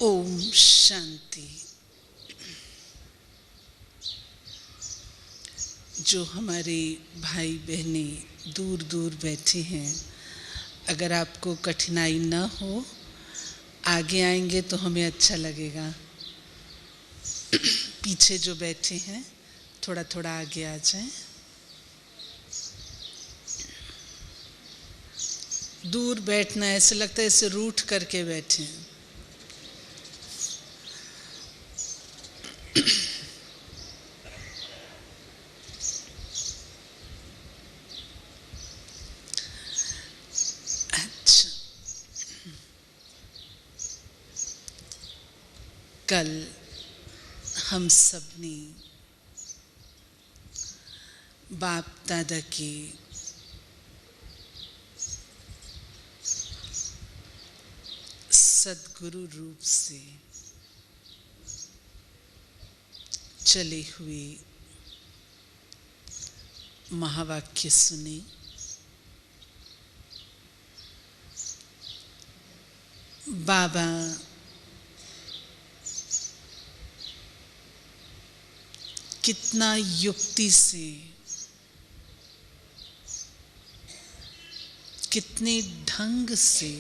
ओम शांति। जो हमारे भाई बहनें दूर दूर बैठे हैं, अगर आपको कठिनाई न हो, आगे आएंगे तो हमें अच्छा लगेगा। पीछे जो बैठे हैं थोड़ा थोड़ा आगे आ जाएं। दूर बैठना ऐसे लगता है ऐसे रूठ करके बैठे हैं। अच्छा, कल हम सब ने बाप दादा के सद्गुरु रूप से चले हुए महावाक्य सुने। बाबा कितना युक्ति से, कितने ढंग से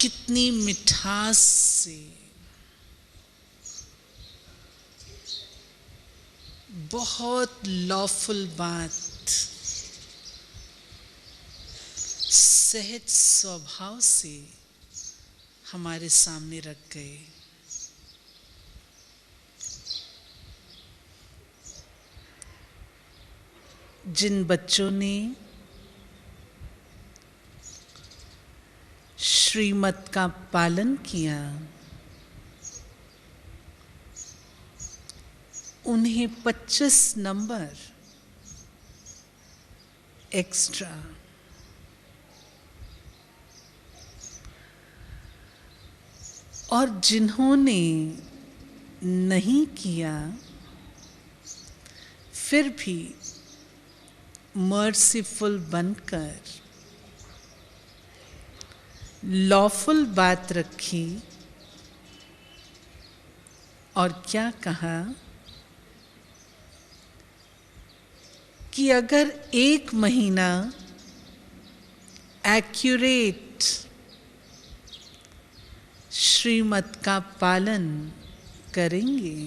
कितनी मिठास से बहुत लॉफुल बात सहज स्वभाव से हमारे सामने रख गए। जिन बच्चों ने श्रीमत का पालन किया, उन्हें 25 नंबर एक्स्ट्रा। और जिन्होंने नहीं किया फिर भी मर्सीफुल बनकर लॉफुल बात रखी और क्या कहा कि अगर 1 महीना एक्यूरेट श्रीमत का पालन करेंगे,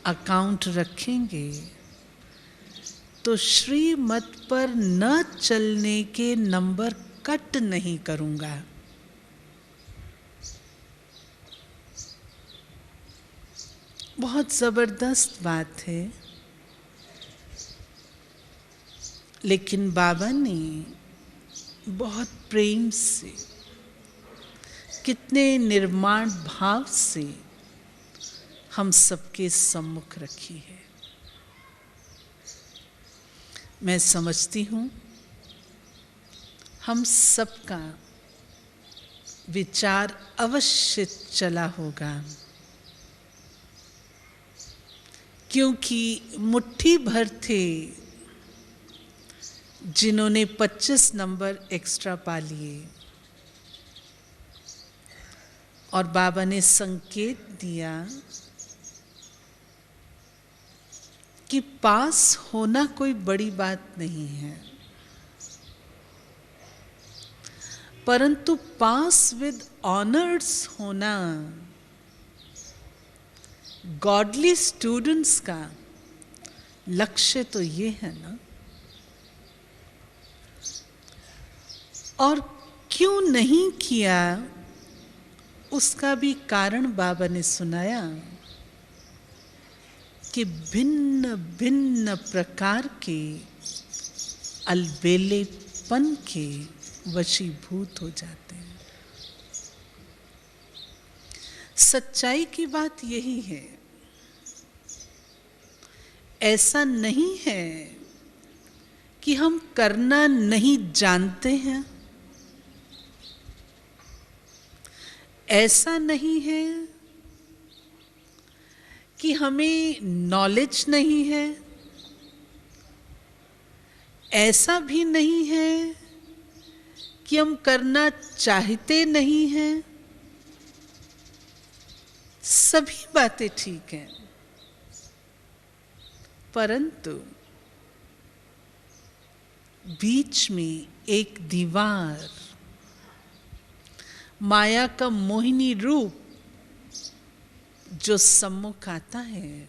अकाउंट रखेंगे, तो श्रीमत पर न चलने के नंबर कट नहीं करूंगा। बहुत जबरदस्त बात है, लेकिन बाबा ने बहुत प्रेम से, कितने निर्माण भाव से हम सबके सम्मुख रखी है। मैं समझती हूँ हम सबका विचार अवश्य चला होगा, क्योंकि मुट्ठी भर थे जिन्होंने 25 नंबर एक्स्ट्रा पा लिए और बाबा ने संकेत दिया कि पास होना कोई बड़ी बात नहीं है, परंतु पास विद ऑनर्स होना गॉडली स्टूडेंट्स का लक्ष्य तो ये है ना। और क्यों नहीं किया उसका भी कारण बाबा ने सुनाया कि भिन्न भिन्न प्रकार के अलबेलेपन के वशीभूत हो जाते हैं। सच्चाई की बात यही है। ऐसा नहीं है कि हम करना नहीं जानते हैं, ऐसा नहीं है कि हमें नॉलेज नहीं है, ऐसा भी नहीं है कि हम करना चाहते नहीं हैं, सभी बातें ठीक हैं, परंतु बीच में एक दीवार, माया का मोहिनी रूप जो सम्मुख आता है,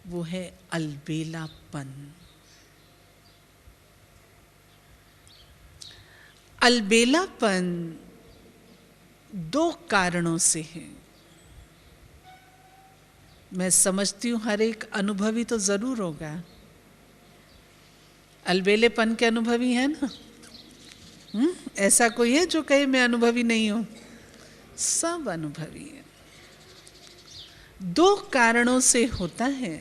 वो है अलबेलापन। अलबेलापन दो कारणों से है। मैं समझती हूं हर एक अनुभवी तो जरूर होगा, अलबेलेपन के अनुभवी है ना? ऐसा कोई है जो कहे मैं अनुभवी नहीं हूं? सब अनुभवी है। दो कारणों से होता है,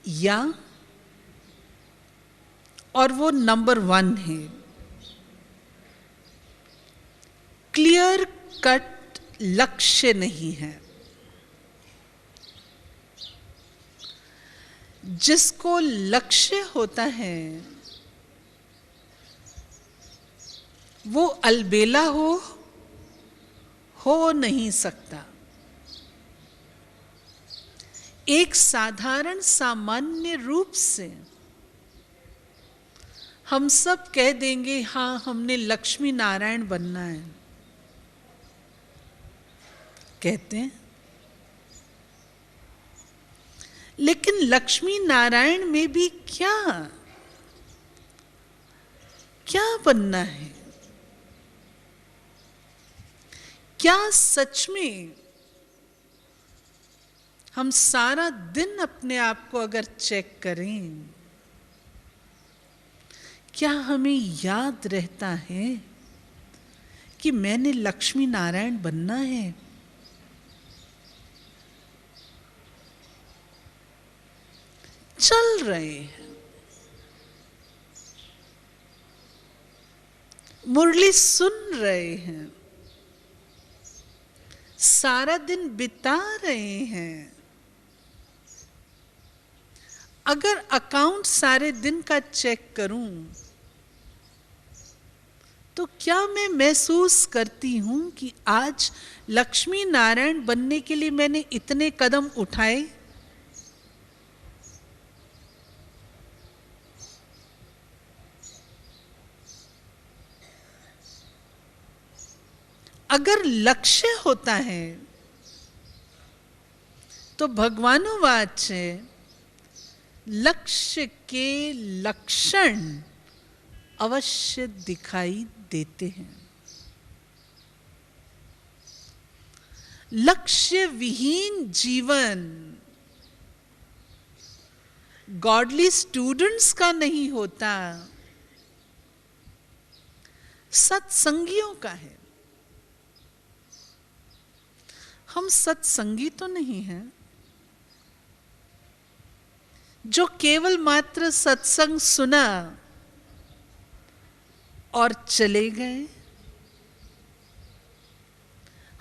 या और वो नंबर 1 है, क्लियर कट लक्ष्य नहीं है। जिसको लक्ष्य होता है वो अलबेला हो नहीं सकता। एक साधारण सामान्य रूप से हम सब कह देंगे हाँ हमने लक्ष्मी नारायण बनना है, कहते हैं। लेकिन लक्ष्मी नारायण में भी क्या बनना है? क्या सच में हम सारा दिन अपने आप को अगर चेक करें, क्या हमें याद रहता है कि मैंने लक्ष्मी नारायण बनना है? चल रहे हैं, मुरली सुन रहे हैं, सारा दिन बिता रहे हैं। अगर अकाउंट सारे दिन का चेक करूं तो क्या मैं महसूस करती हूं कि आज लक्ष्मी नारायण बनने के लिए मैंने इतने कदम उठाए? अगर लक्ष्य होता है तो भगवानुवाच है, लक्ष्य के लक्षण अवश्य दिखाई देते हैं। लक्ष्य विहीन जीवन गॉडली स्टूडेंट्स का नहीं होता, सत्संगियों का है। हम सत्संगी तो नहीं हैं जो केवल मात्र सत्संग सुना और चले गए।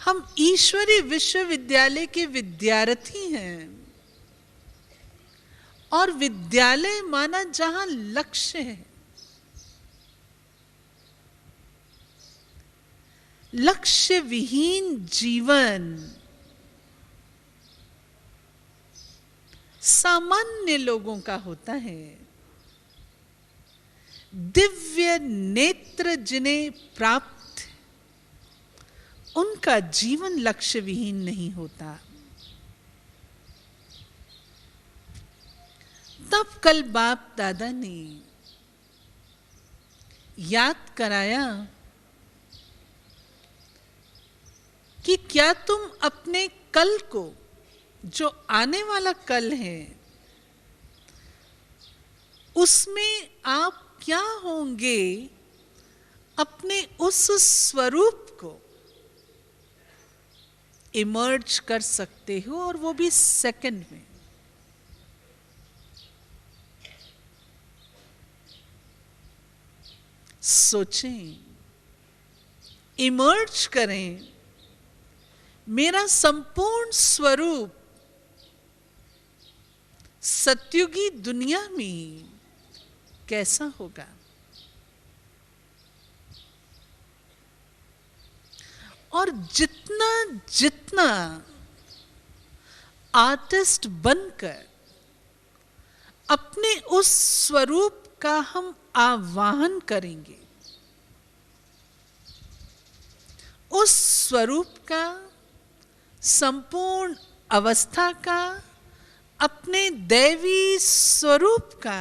हम ईश्वरीय विश्वविद्यालय के विद्यार्थी हैं, और विद्यालय माना जहां लक्ष्य है। लक्ष्य विहीन जीवन सामान्य लोगों का होता है। दिव्य नेत्र जिन्हें प्राप्त, उनका जीवन लक्ष्य विहीन नहीं होता। तब कल बाप दादा ने याद कराया कि क्या तुम अपने कल को, जो आने वाला कल है, उसमें आप क्या होंगे, अपने उस स्वरूप को इमर्ज कर सकते हो, और वो भी सेकंड में। सोचें, इमर्ज करें, मेरा संपूर्ण स्वरूप सत्युगी दुनिया में कैसा होगा। और जितना जितना आर्टिस्ट बनकर अपने उस स्वरूप का हम आवाहन करेंगे, उस स्वरूप का, संपूर्ण अवस्था का, अपने दैवी स्वरूप का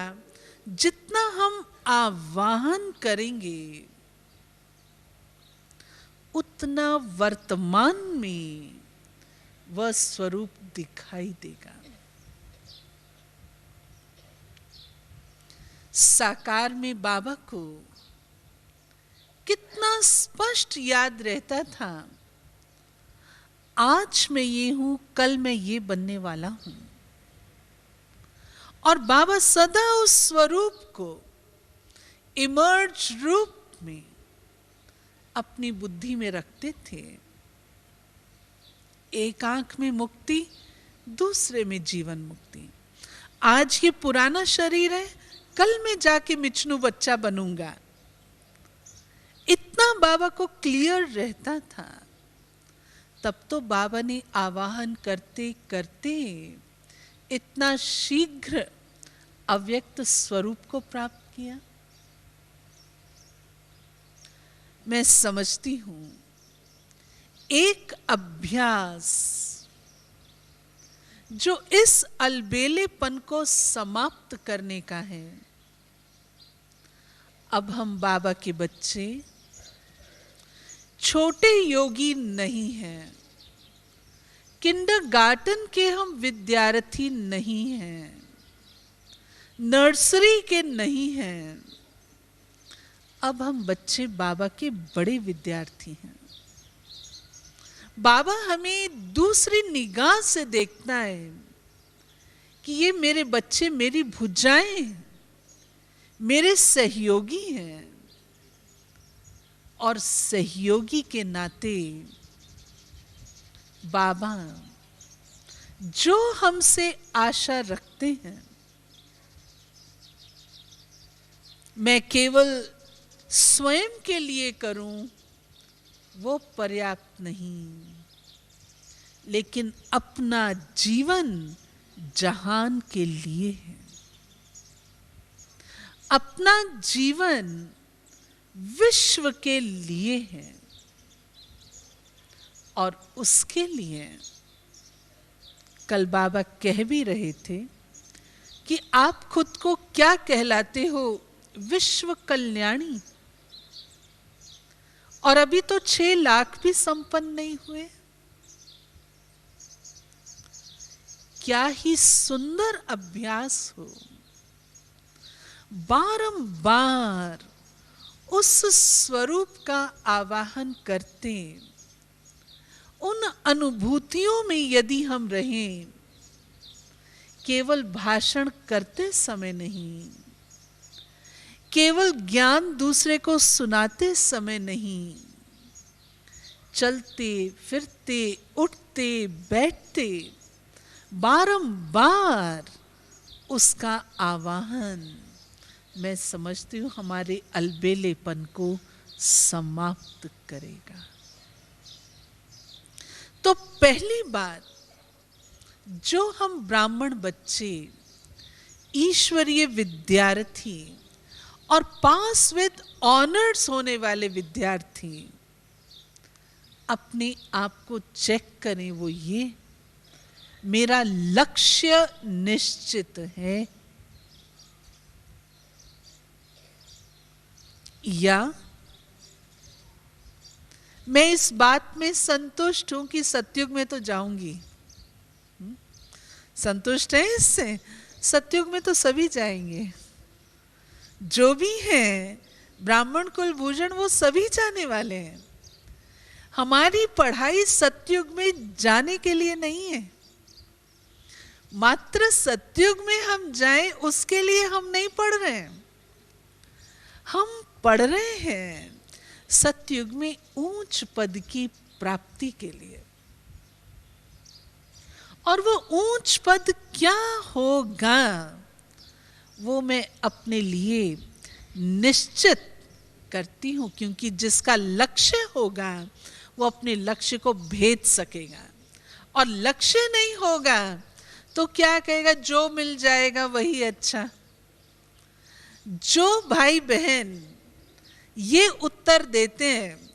जितना हम आवाहन करेंगे, उतना वर्तमान में वह स्वरूप दिखाई देगा। साकार में बाबा को कितना स्पष्ट याद रहता था, आज मैं ये हूं, कल मैं ये बनने वाला हूं। और बाबा सदा उस स्वरूप को इमर्ज रूप में अपनी बुद्धि में रखते थे। एक आंख में मुक्ति, दूसरे में जीवन मुक्ति। आज ये पुराना शरीर है, कल मैं जाके मिचनू बच्चा बनूंगा, इतना बाबा को क्लियर रहता था। तब तो बाबा ने आवाहन करते करते इतना शीघ्र अव्यक्त स्वरूप को प्राप्त किया। मैं समझती हूं एक अभ्यास जो इस अलबेलेपन को समाप्त करने का है। अब हम बाबा के बच्चे छोटे योगी नहीं हैं, किंडरगार्टन के हम विद्यार्थी नहीं हैं, नर्सरी के नहीं हैं। अब हम बच्चे बाबा के बड़े विद्यार्थी हैं। बाबा हमें दूसरी निगाह से देखता है कि ये मेरे बच्चे मेरी भुजाएं, मेरे सहयोगी हैं, और सहयोगी के नाते बाबा जो हमसे आशा रखते हैं, मैं केवल स्वयं के लिए करूं वो पर्याप्त नहीं, लेकिन अपना जीवन जहान के लिए है। अपना जीवन विश्व के लिए है, और उसके लिए कल बाबा कह भी रहे थे कि आप खुद को क्या कहलाते हो, विश्व कल्याणी। और अभी तो 6 लाख भी संपन्न नहीं हुए। क्या ही सुंदर अभ्यास हो, बारंबार उस स्वरूप का आवाहन करते, उन अनुभूतियों में यदि हम रहें, केवल भाषण करते समय नहीं, केवल ज्ञान दूसरे को सुनाते समय नहीं, चलते फिरते उठते बैठते बारंबार उसका आवाहन, मैं समझती हूं हमारे अलबेलेपन को समाप्त करेगा। तो पहली बात, जो हम ब्राह्मण बच्चे, ईश्वरीय विद्यार्थी और पास विद ऑनर्स होने वाले विद्यार्थी अपने आप को चेक करें, वो ये, मेरा लक्ष्य निश्चित है या मैं इस बात में संतुष्ट हूं कि सतयुग में तो जाऊंगी। संतुष्ट है इससे? सतयुग में तो सभी जाएंगे, जो भी हैं ब्राह्मण कुल भूषण वो सभी जाने वाले हैं। हमारी पढ़ाई सतयुग में जाने के लिए नहीं है, मात्र सतयुग में हम जाएं उसके लिए हम नहीं पढ़ रहे हैं। हम पढ़ रहे हैं सतयुग में ऊंच पद की प्राप्ति के लिए। और वो ऊंच पद क्या होगा वो मैं अपने लिए निश्चित करती हूं, क्योंकि जिसका लक्ष्य होगा वो अपने लक्ष्य को भेद सकेगा। और लक्ष्य नहीं होगा तो क्या कहेगा, जो मिल जाएगा वही अच्छा। जो भाई बहन ये उत्तर देते हैं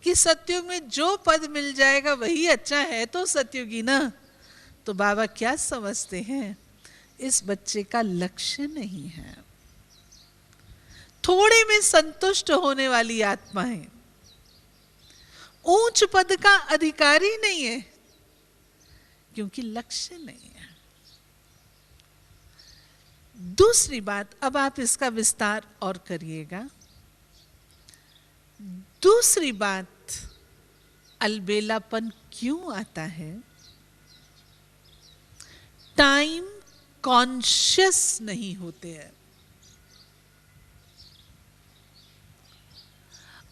कि सतयुग में जो पद मिल जाएगा वही अच्छा है, तो सतयुगी ना, तो बाबा क्या समझते हैं, इस बच्चे का लक्ष्य नहीं है, थोड़े में संतुष्ट होने वाली आत्मा है, ऊंच पद का अधिकारी नहीं है, क्योंकि लक्ष्य नहीं है। दूसरी बात, अब आप इसका विस्तार और करिएगा। दूसरी बात, अलबेलापन क्यों आता है? टाइम कॉन्शियस नहीं होते हैं।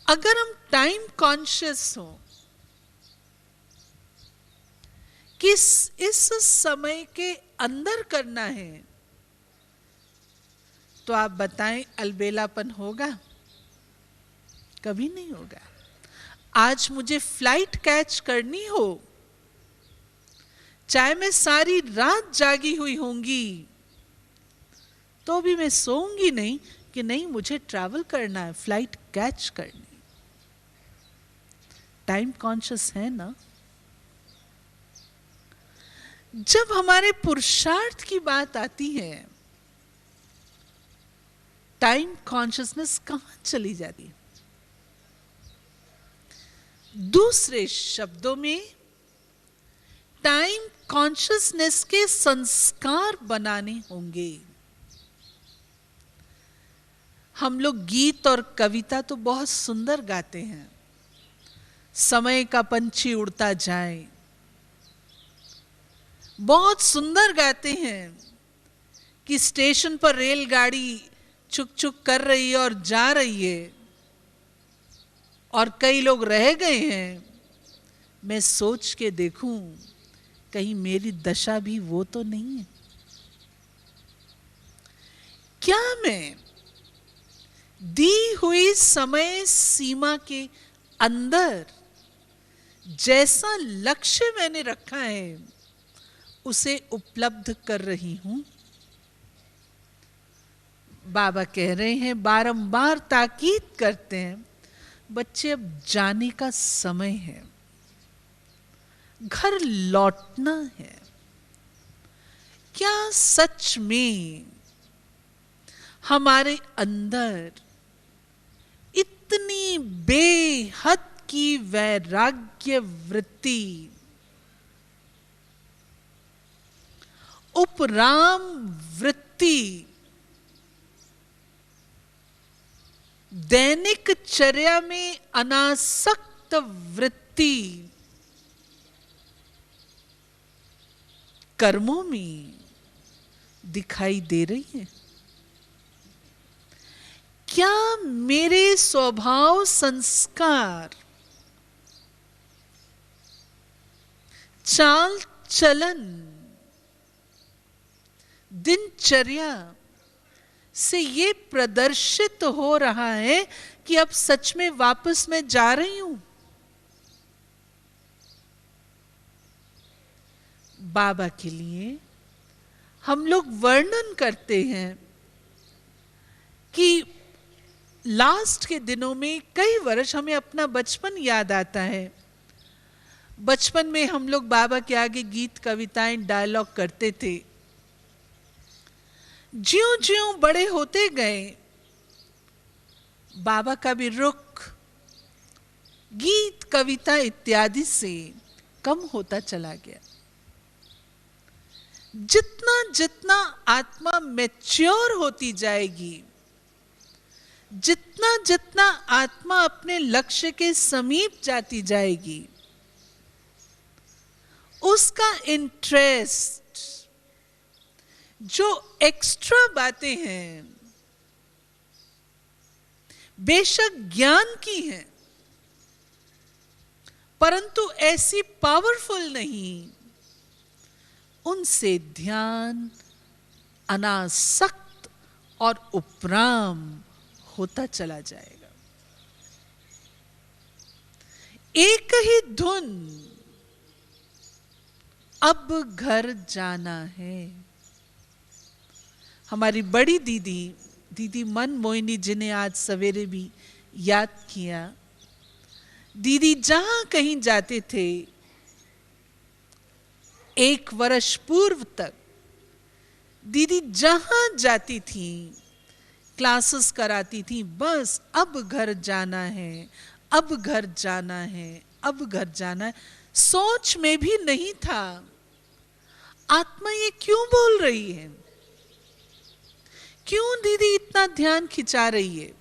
अगर हम टाइम कॉन्शियस हो कि इस समय के अंदर करना है, तो आप बताएं अलबेलापन होगा? कभी नहीं होगा। आज मुझे फ्लाइट कैच करनी हो, चाहे मैं सारी रात जागी हुई होंगी, तो भी मैं सोऊंगी नहीं कि नहीं मुझे ट्रैवल करना है, फ्लाइट कैच करनी। टाइम कॉन्शियस है ना? जब हमारे पुरुषार्थ की बात आती है, टाइम कॉन्शियसनेस कहां चली जाती है? दूसरे शब्दों में, टाइम कॉन्शियसनेस के संस्कार बनाने होंगे। हम लोग गीत और कविता तो बहुत सुंदर गाते हैं, समय का पंछी उड़ता जाए, बहुत सुंदर गाते हैं कि स्टेशन पर रेलगाड़ी चुक चुक कर रही है और जा रही है और कई लोग रह गए हैं। मैं सोच के देखूं कहीं मेरी दशा भी वो तो नहीं है। क्या मैं दी हुई समय सीमा के अंदर जैसा लक्ष्य मैंने रखा है उसे उपलब्ध कर रही हूं? बाबा कह रहे हैं, बारंबार ताकीद करते हैं, बच्चे अब जाने का समय है, घर लौटना है। क्या सच में हमारे अंदर इतनी बेहद की वैराग्य वृत्ति, उपराम वृत्ति, दैनिक चर्या में अनासक्त वृत्ति, कर्मों में दिखाई दे रही है? क्या मेरे स्वभाव संस्कार, चाल चलन, दिनचर्या से ये प्रदर्शित हो रहा है कि अब सच में वापस मैं जा रही हूं? बाबा के लिए हम लोग वर्णन करते हैं कि लास्ट के दिनों में कई वर्ष हमें अपना बचपन याद आता है। बचपन में हम लोग बाबा के आगे गीत कविताएं डायलॉग करते थे। ज्यों ज्यों बड़े होते गए, बाबा का भी रुख गीत कविता इत्यादि से कम होता चला गया। जितना जितना आत्मा मैच्योर होती जाएगी, जितना जितना आत्मा अपने लक्ष्य के समीप जाती जाएगी, उसका इंटरेस्ट, जो एक्स्ट्रा बातें हैं, बेशक ज्ञान की हैं, परंतु ऐसी पावरफुल नहीं, उनसे ध्यान अनासक्त और उपराम होता चला जाएगा। एक ही धुन, अब घर जाना है। हमारी बड़ी दीदी, दीदी मन मोहिनी, जिन्हें आज सवेरे भी याद किया, दीदी जहां कहीं जाते थे, 1 वर्ष पूर्व तक दीदी जहां जाती थी क्लासेस कराती थी, बस अब घर जाना है, अब घर जाना है, अब घर जाना है। सोच में भी नहीं था आत्मा ये क्यों बोल रही है, क्यों दीदी इतना ध्यान खिंचा रही है।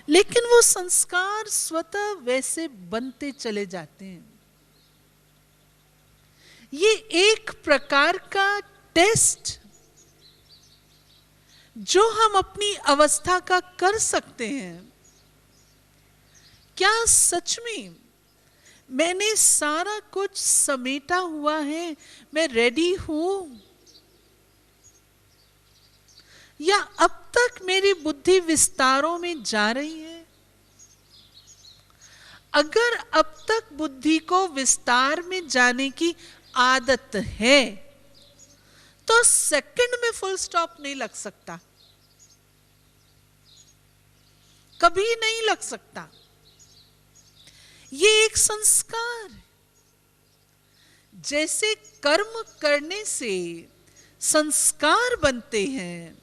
लेकिन वो संस्कार स्वतः वैसे बनते चले जाते हैं। ये एक प्रकार का टेस्ट जो हम अपनी अवस्था का कर सकते हैं। क्या सच में मैंने सारा कुछ समेटा हुआ है, मैं रेडी हूं, या अब तक मेरी बुद्धि विस्तारों में जा रही है? अगर अब तक बुद्धि को विस्तार में जाने की आदत है तो सेकंड में फुल स्टॉप नहीं लग सकता, कभी नहीं लग सकता। ये एक संस्कार है। जैसे कर्म करने से संस्कार बनते हैं,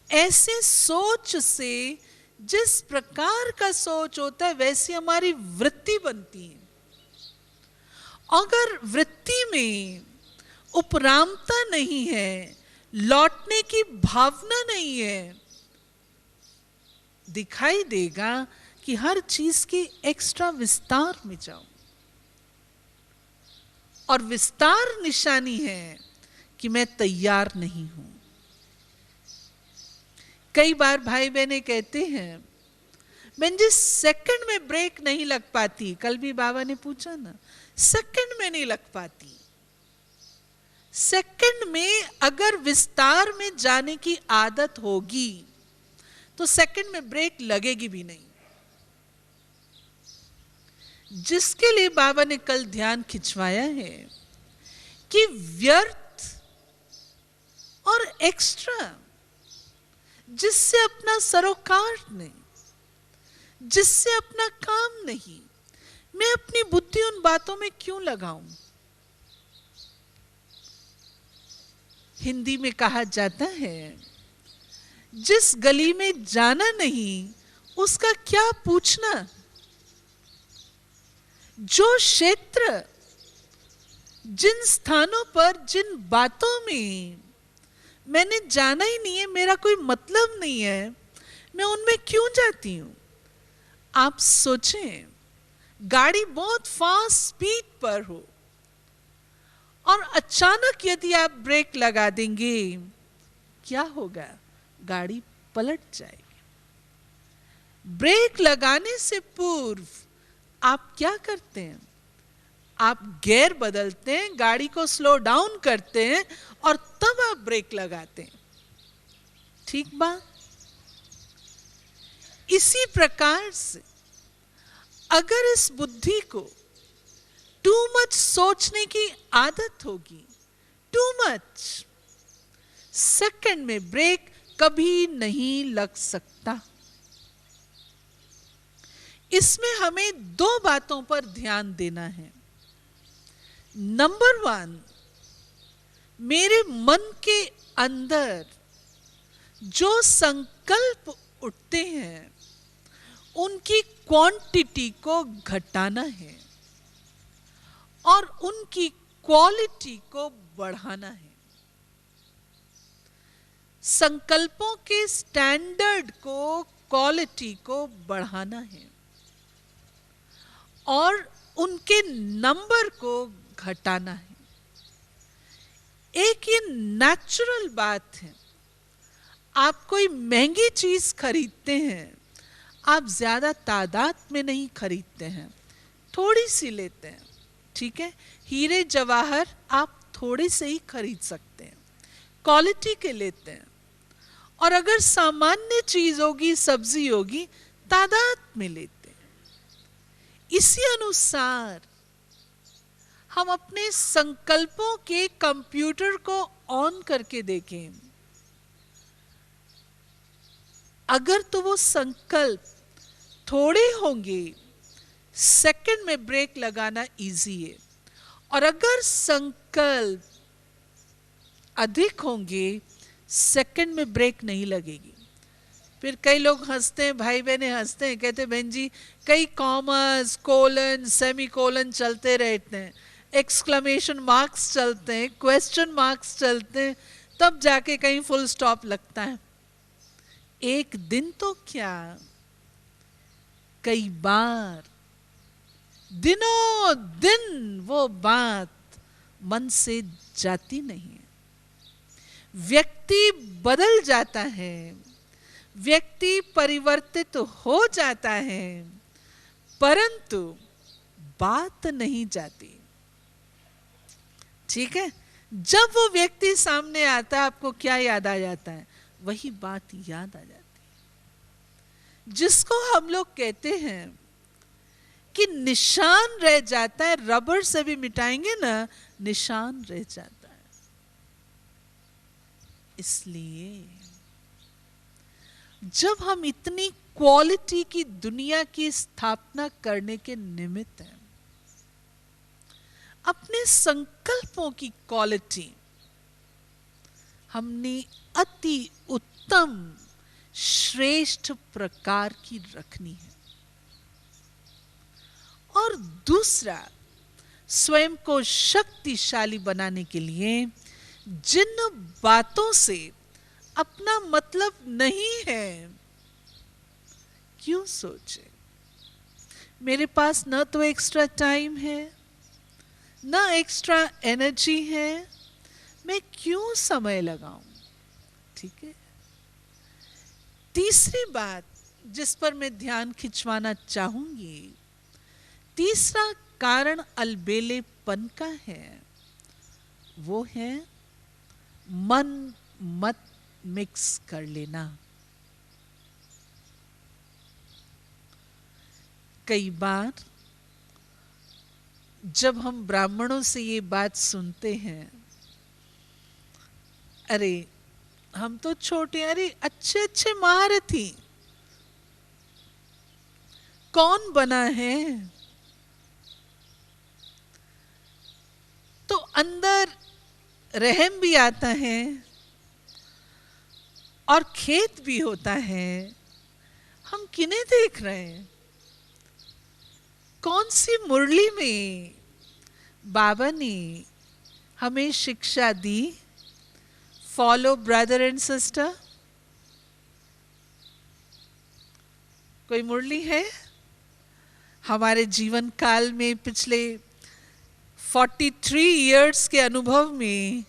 ऐसे सोच से, जिस प्रकार का सोच होता है वैसी हमारी वृत्ति बनती है। अगर वृत्ति में उपरामता नहीं है, लौटने की भावना नहीं है, दिखाई देगा कि हर चीज की एक्स्ट्रा विस्तार में जाओ। और विस्तार निशानी है कि मैं तैयार नहीं हूं। कई बार भाई बहनें कहते हैं, बहन जी सेकंड में ब्रेक नहीं लग पाती। कल भी बाबा ने पूछा ना, सेकंड में नहीं लग पाती। सेकंड में अगर विस्तार में जाने की आदत होगी तो सेकंड में ब्रेक लगेगी भी नहीं। जिसके लिए बाबा ने कल ध्यान खिंचवाया है कि व्यर्थ और एक्स्ट्रा, जिससे अपना सरोकार नहीं, जिससे अपना काम नहीं, मैं अपनी बुद्धि उन बातों में क्यों लगाऊं? हिंदी में कहा जाता है, जिस गली में जाना नहीं उसका क्या पूछना। जो क्षेत्र, जिन स्थानों पर, जिन बातों में मैंने जाना ही नहीं है, मेरा कोई मतलब नहीं है, मैं उनमें क्यों जाती हूं? आप सोचें, गाड़ी बहुत फास्ट स्पीड पर हो और अचानक यदि आप ब्रेक लगा देंगे, क्या होगा? गाड़ी पलट जाएगी। ब्रेक लगाने से पूर्व आप क्या करते हैं? आप गियर बदलते हैं, गाड़ी को स्लो डाउन करते हैं और तब आप ब्रेक लगाते हैं। ठीक बात? इसी प्रकार से अगर इस बुद्धि को टू मच सोचने की आदत होगी, टू मच, सेकंड में ब्रेक कभी नहीं लग सकता। इसमें हमें 2 बातों पर ध्यान देना है। नंबर 1, मेरे मन के अंदर जो संकल्प उठते हैं उनकी क्वांटिटी को घटाना है और उनकी क्वालिटी को बढ़ाना है। संकल्पों के स्टैंडर्ड को, क्वालिटी को बढ़ाना है और उनके नंबर को घटाना है। एक ये नेचुरल बात है। आप कोई महंगी चीज खरीदते हैं, आप ज्यादा तादाद में नहीं खरीदते हैं, थोड़ी सी लेते हैं। ठीक है, हीरे जवाहर आप थोड़े से ही खरीद सकते हैं, क्वालिटी के लेते हैं। और अगर सामान्य चीज होगी, सब्जी होगी, तादाद में लेते हैं। इसी अनुसार हम अपने संकल्पों के कंप्यूटर को ऑन करके देखें। अगर तो वो संकल्प थोड़े होंगे, सेकंड में ब्रेक लगाना इजी है, और अगर संकल्प अधिक होंगे, सेकंड में ब्रेक नहीं लगेगी। फिर कई लोग हंसते हैं, भाई बहनें हंसते हैं, कहते हैं बहन जी कई कॉमर्स, कोलन, सेमी कोलन चलते रहते हैं, एक्सक्लेमेशन मार्क्स चलते हैं, क्वेश्चन मार्क्स चलते हैं, तब जाके कहीं फुल स्टॉप लगता है। एक दिन तो क्या, कई बार, दिनों दिन वो बात मन से जाती नहीं है। व्यक्ति बदल जाता है, व्यक्ति परिवर्तित हो जाता है, परंतु बात नहीं जाती। ठीक है, जब वो व्यक्ति सामने आता है, आपको क्या याद आ जाता है? वही बात याद आ जाती है, जिसको हम लोग कहते हैं कि निशान रह जाता है। रबर से भी मिटाएंगे ना, निशान रह जाता है। इसलिए जब हम इतनी क्वालिटी की दुनिया की स्थापना करने के निमित्त हैं, अपने संकल्पों की क्वालिटी हमने अति उत्तम श्रेष्ठ प्रकार की रखनी है। और दूसरा, स्वयं को शक्तिशाली बनाने के लिए जिन बातों से अपना मतलब नहीं है, क्यों सोचे? मेरे पास न तो एक्स्ट्रा टाइम है, न एक्स्ट्रा एनर्जी है, मैं क्यों समय लगाऊं? ठीक है। तीसरी बात जिस पर मैं ध्यान खिंचवाना चाहूंगी, तीसरा कारण अलबेलेपन का है, वो है मन मत मिक्स कर लेना। कई बार जब हम ब्राह्मणों से ये बात सुनते हैं, अरे हम तो छोटे, अरे अच्छे अच्छे महारथी कौन बना है, तो अंदर रहम भी आता है और खेत भी होता है। हम किन्हें देख रहे हैं? कौन सी मुरली में बाबा ने हमें शिक्षा दी, फॉलो ब्रदर एंड सिस्टर? कोई मुरली है हमारे जीवन काल में? पिछले 43 इयर्स के अनुभव में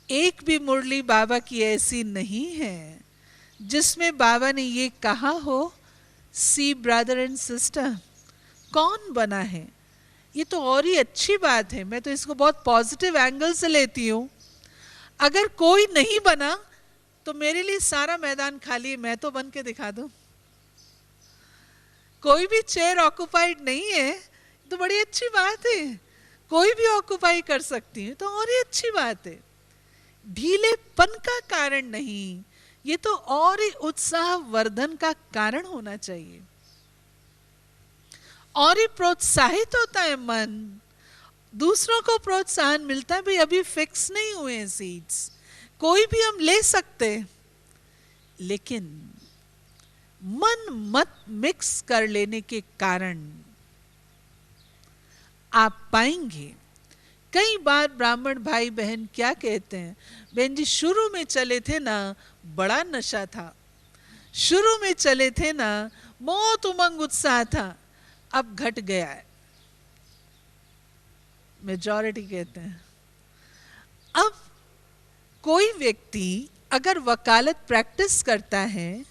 एक भी मुरली बाबा की ऐसी नहीं है जिसमें बाबा ने ये कहा हो, सी ब्रदर एंड सिस्टर। कौन बना है? ये तो और ही अच्छी बात है, मैं तो इसको बहुत पॉजिटिव एंगल से लेती हूँ। अगर कोई नहीं बना तो मेरे लिए सारा मैदान खाली है, मैं तो बन के दिखा दूं। कोई भी चेयर ऑक्युपाइड नहीं है तो बड़ी अच्छी बात है, कोई भी ऑक्युपाई कर सकती है तो और ही अच्छी बात है। ढीलेपन का कारण नहीं, ये तो और ही उत्साह वर्धन का कारण होना चाहिए। और ही प्रोत्साहित होता है मन, दूसरों को प्रोत्साहन मिलता है। भाई अभी फिक्स नहीं हुए हैं सीट्स, कोई भी हम ले सकते, लेकिन मन मत मिक्स कर लेने के कारण आप पाएंगे कई बार ब्राह्मण भाई बहन क्या कहते हैं, बहन जी शुरू में चले थे ना बड़ा नशा था, शुरू में चले थे ना मौत उमंग उत्साह था, अब घट गया है। मेजॉरिटी कहते हैं। अब कोई व्यक्ति अगर वकालत प्रैक्टिस करता है,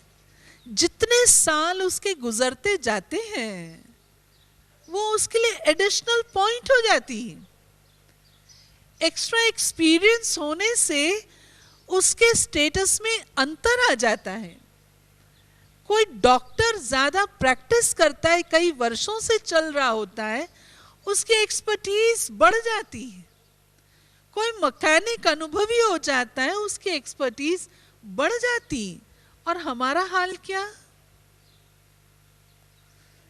जितने साल उसके गुजरते जाते हैं वो उसके लिए एडिशनल पॉइंट हो जाती है। एक्स्ट्रा एक्सपीरियंस होने से उसके स्टेटस में अंतर आ जाता है। कोई डॉक्टर ज्यादा प्रैक्टिस करता है, कई वर्षों से चल रहा होता है, उसकी एक्सपर्टीज बढ़ जाती है। कोई मैकेनिक अनुभवी हो जाता है, उसकी एक्सपर्टीज बढ़ जाती। और हमारा हाल क्या?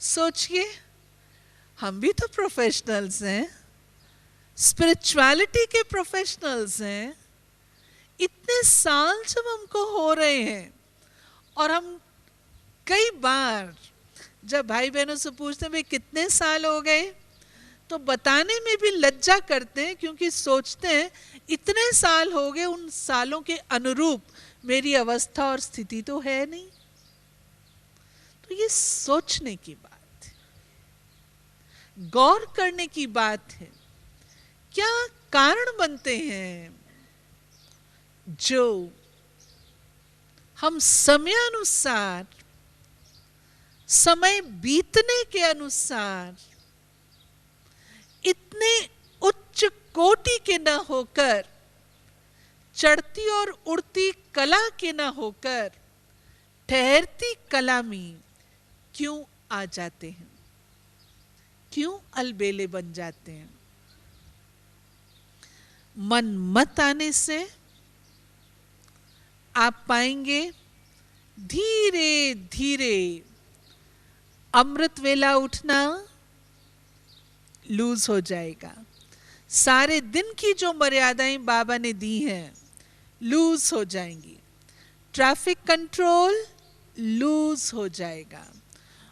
सोचिए, हम भी तो प्रोफेशनल्स हैं, स्पिरिचुअलिटी के प्रोफेशनल्स हैं। इतने साल जब हमको हो रहे हैं, और हम कई बार जब भाई बहनों से पूछते हैं भाई कितने साल हो गए, तो बताने में भी लज्जा करते हैं, क्योंकि सोचते हैं इतने साल हो गए, उन सालों के अनुरूप मेरी अवस्था और स्थिति तो है नहीं। तो ये सोचने की बात है, गौर करने की बात है। क्या कारण बनते हैं जो हम समयानुसार, समय बीतने के अनुसार इतने उच्च कोटि के न होकर, चढ़ती और उड़ती कला के न होकर, ठहरती कला में क्यों आ जाते हैं? क्यों अलबेले बन जाते हैं? मन मत आने से आप पाएंगे धीरे धीरे अमृत वेला उठना लूज हो जाएगा। सारे दिन की जो मर्यादाएं बाबा ने दी हैं लूज हो जाएंगी। ट्रैफिक कंट्रोल लूज हो जाएगा।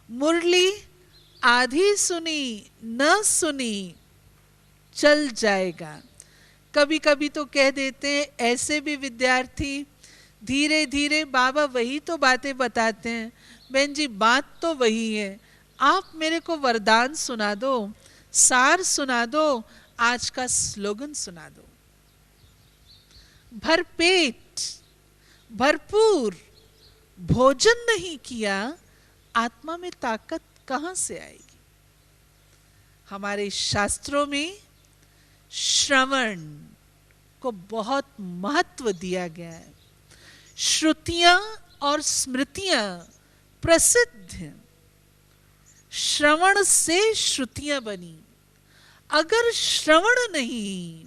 मुरली आधी सुनी न सुनी चल जाएगा। कभी कभी तो कह देते हैं ऐसे भी विद्यार्थी, धीरे धीरे बाबा वही तो बातें बताते हैं, बहन जी बात तो वही है, आप मेरे को वरदान सुना दो, सार सुना दो, आज का स्लोगन सुना दो। भरपेट भरपूर भोजन नहीं किया, आत्मा में ताकत कहां से आएगी? हमारे शास्त्रों में श्रवण को बहुत महत्व दिया गया है। श्रुतियां और स्मृतियां प्रसिद्ध हैं। श्रवण से श्रुतियां बनी। अगर श्रवण नहीं,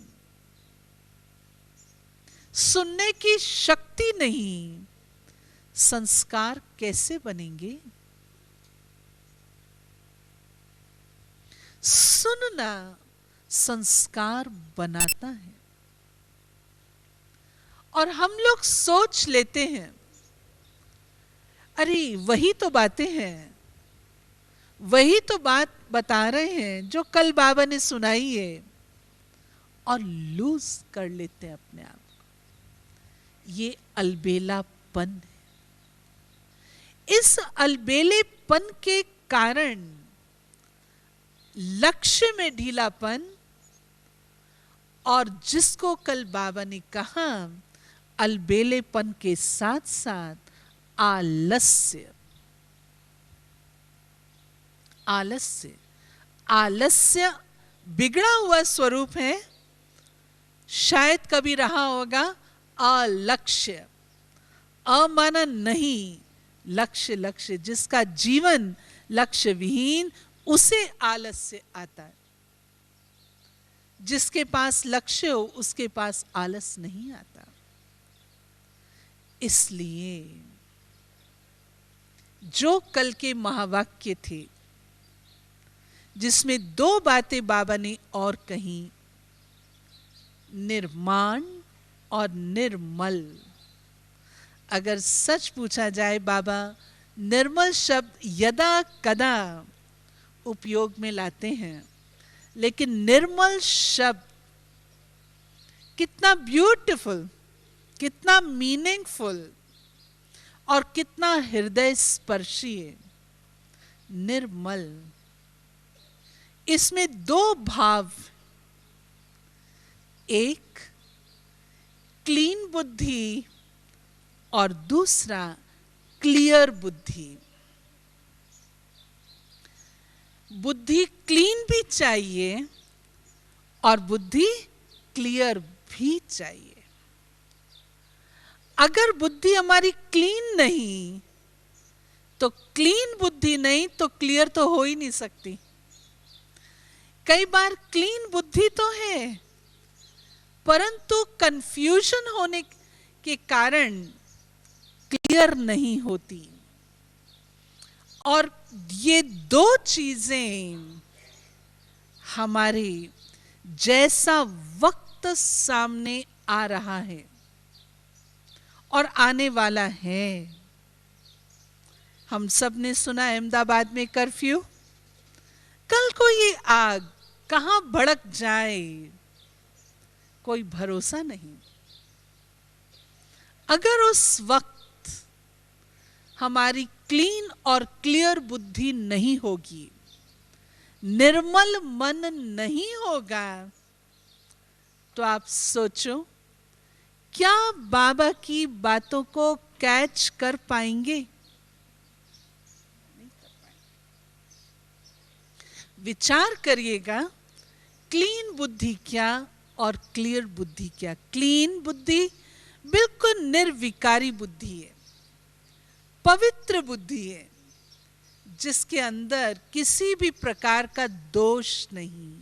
सुनने की शक्ति नहीं, संस्कार कैसे बनेंगे? सुनना संस्कार बनाता है। और हम लोग सोच लेते हैं अरे वही तो बातें हैं, वही तो बात बता रहे हैं जो कल बाबा ने सुनाई है, और लूज कर लेते हैं अपने आप को। ये अलबेलापन है। इस अलबेलेपन के कारण लक्ष्य में ढीलापन, और जिसको कल बाबा ने कहा अलबेलेपन के साथ साथ आलस्य। आलस्य आलस्य बिगड़ा हुआ स्वरूप है। शायद कभी रहा होगा अलक्ष्य, अमाना नहीं, लक्ष्य लक्ष्य। जिसका जीवन लक्ष्य विहीन, उसे आलस्य आता है। जिसके पास लक्ष्य हो उसके पास आलस नहीं आता। इसलिए जो कल के महावाक्य थे, जिसमें दो बातें बाबा ने और कही, निर्माण और निर्मल। अगर सच पूछा जाए, बाबा निर्मल शब्द यदा कदा उपयोग में लाते हैं, लेकिन निर्मल शब्द कितना ब्यूटीफुल, कितना मीनिंगफुल और कितना हृदय स्पर्शी है। निर्मल, इसमें दो भाव, एक क्लीन बुद्धि और दूसरा क्लियर बुद्धि। बुद्धि क्लीन भी चाहिए और बुद्धि क्लियर भी चाहिए। अगर बुद्धि हमारी क्लीन नहीं, तो क्लीन बुद्धि नहीं तो क्लियर तो हो ही नहीं सकती। कई बार क्लीन बुद्धि तो है, परंतु कंफ्यूजन होने के कारण क्लियर नहीं होती। और ये दो चीजें हमारे जैसा वक्त सामने आ रहा है और आने वाला है। हम सब ने सुना अहमदाबाद में कर्फ्यू, कल को ये आग कहां भड़क जाए कोई भरोसा नहीं। अगर उस वक्त हमारी क्लीन और क्लियर बुद्धि नहीं होगी, निर्मल मन नहीं होगा, तो आप सोचो क्या बाबा की बातों को कैच कर पाएंगे? नहीं कर पाएंगे। विचार करिएगा, क्लीन बुद्धि क्या और क्लियर बुद्धि क्या। क्लीन बुद्धि बिल्कुल निर्विकारी बुद्धि है, पवित्र बुद्धि है, जिसके अंदर किसी भी प्रकार का दोष नहीं,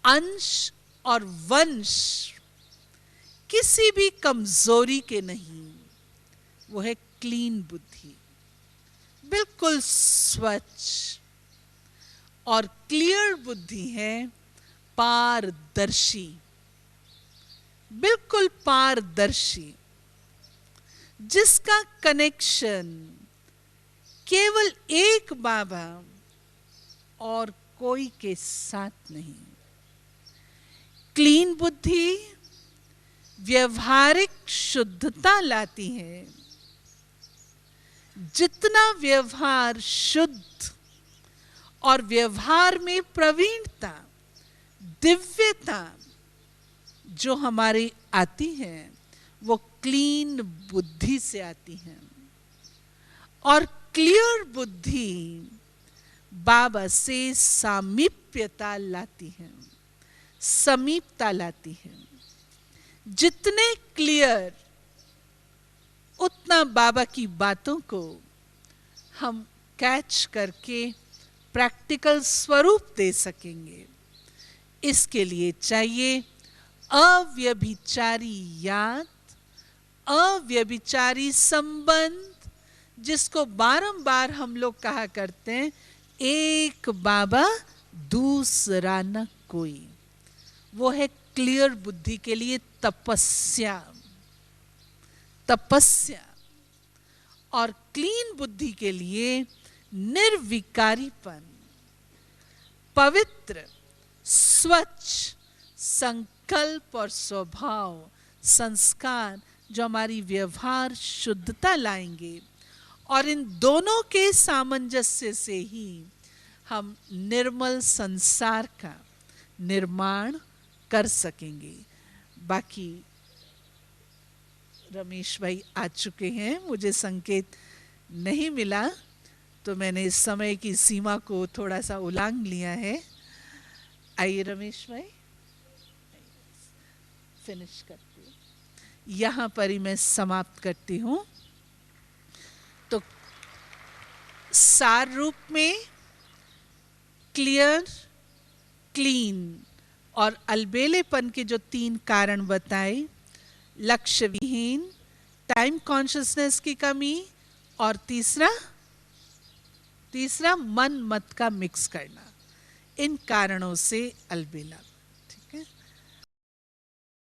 अंश और वंश किसी भी कमजोरी के नहीं। वो है क्लीन बुद्धि, बिल्कुल स्वच्छ। और क्लियर बुद्धि है पारदर्शी, बिल्कुल पारदर्शी, जिसका कनेक्शन केवल एक बाबा और कोई के साथ नहीं। क्लीन बुद्धि व्यवहारिक शुद्धता लाती है। जितना व्यवहार शुद्ध और व्यवहार में प्रवीणता, दिव्यता जो हमारी आती है, वो क्लीन बुद्धि से आती है। और क्लियर बुद्धि बाबा से सामीप्यता लाती है, समीपता लाती है। जितने क्लियर, उतना बाबा की बातों को हम कैच करके प्रैक्टिकल स्वरूप दे सकेंगे। इसके लिए चाहिए अव्यभिचारी याद, अव्यभिचारी संबंध, जिसको बारंबार हम लोग कहा करते हैं, एक बाबा दूसरा न कोई। वो है क्लियर बुद्धि के लिए तपस्या, तपस्या। और क्लीन बुद्धि के लिए निर्विकारीपन, पवित्र, स्वच्छ संकल्प और स्वभाव, संस्कार जो हमारी व्यवहार शुद्धता लाएंगे। और इन दोनों के सामंजस्य से ही हम निर्मल संसार का निर्माण कर सकेंगे। बाकी रमेश भाई आ चुके हैं, मुझे संकेत नहीं मिला तो मैंने इस समय की सीमा को थोड़ा सा उलांघ लिया है। आइए रमेश भाई, फिनिश करती हूँ, यहाँ पर ही मैं समाप्त करती हूँ। तो सार रूप में क्लियर, क्लीन और अलबेलेपन के जो 3 कारण बताए, लक्ष्य विहीन, टाइम कॉन्शियसनेस की कमी, और तीसरा मन मत का मिक्स करना, इन कारणों से अलबेला।